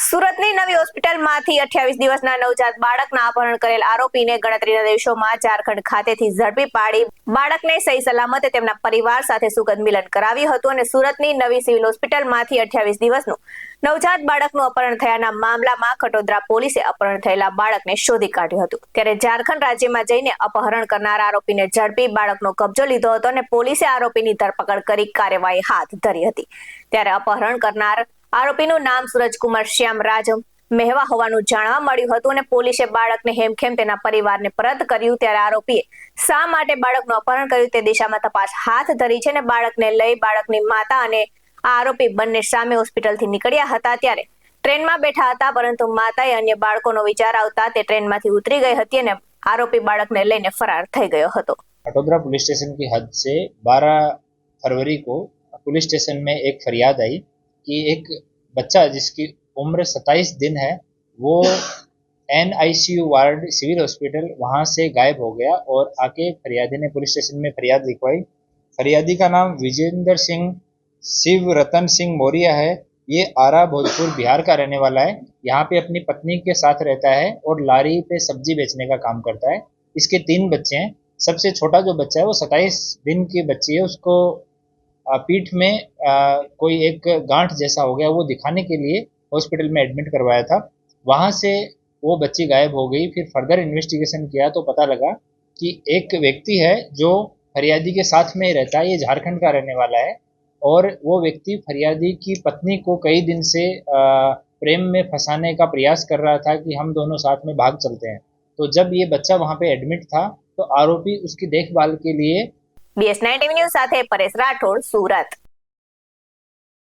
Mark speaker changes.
Speaker 1: સુરતની નવી હોસ્પિટલમાંથી 28 દિવસના નવજાત બાળકના અપહરણ કરેલ આરોપીને ગણતરીના દિવસોમાં ઝારખંડ ખાતેથી ઝડપી પાડી બાળકને સહી સલામતે તેમના પરિવાર સાથે સુખદ મિલન કરાવ્યું હતું અને સુરતની નવી સિવિલ હોસ્પિટલમાંથી 28 દિવસનું નવજાત બાળકનું અપહરણ થયાના મામલામાં ખટોદરા પોલીસે અપહરણ થયેલા બાળકને શોધી કાઢ્યું હતું। ત્યારે ઝારખંડ રાજ્યમાં જઈને અપહરણ કરનાર આરોપીને ઝડપી બાળકનો કબજો લીધો હતો અને પોલીસે આરોપીની ધરપકડ કરી કાર્યવાહી હાથ ધરી હતી। ત્યારે અપહરણ કરનાર આરોપીનું નામ સૂરજકુમાર શ્યામ રાજ મહેવા હોવાનું જાણવા મળ્યું હતું અને પોલીસે બાળકને હેમખેમ તેના પરિવારને પરત કર્યું। ત્યારે આરોપીએ શા માટે બાળકનું અપહરણ કર્યું તે દિશામાં તપાસ હાથ ધરી છે અને બાળકને લઈ બાળકની માતા અને આરોપી બંને સામે હોસ્પિટલથી નીકળ્યા હતા। ત્યારે ટ્રેનમાં બેઠા હતા પરંતુ માતાએ અન્ય બાળકોનો વિચાર આવતા તે ટ્રેનમાંથી ઉતરી ગઈ હતી અને આરોપી બાળકને લઈને ફરાર થઈ ગયો હતો।
Speaker 2: खटोदरा पुलिस स्टेशन की हद से 12 फरवरी को पुलिस स्टेशन में एक फरियाद आई कि एक बच्चा जिसकी उम्र 27 दिन है वो NICU वार्ड सिविल हॉस्पिटल वहाँ से गायब हो गया और आके फरियादी ने पुलिस स्टेशन में फरियाद लिखवाई। फरियादी का नाम विजेंद्र सिंह शिव रतन सिंह मौर्य है। ये आरा भोजपुर बिहार का रहने वाला है। यहाँ पे अपनी पत्नी के साथ रहता है और लारी पे सब्जी बेचने का काम करता है। इसके 3 बच्चे हैं। सबसे छोटा जो बच्चा है वो 27 दिन की बच्ची है। उसको पीठ में कोई एक गांठ जैसा हो गया, वो दिखाने के लिए हॉस्पिटल में एडमिट करवाया था। वहाँ से वो बच्ची गायब हो गई। फिर फर्दर इन्वेस्टिगेशन किया तो पता लगा कि एक व्यक्ति है जो फरियादी के साथ में रहता है। ये झारखंड का रहने वाला है और वो व्यक्ति फरियादी की पत्नी को कई दिन से प्रेम में फंसाने का प्रयास कर रहा था कि हम दोनों साथ में भाग चलते हैं। तो जब ये बच्चा वहाँ पे एडमिट था तो आरोपी उसकी देखभाल के लिए
Speaker 1: BS9 ટીવી ન્યૂઝ સાથે પરેશ રાઠોડ, સુરત।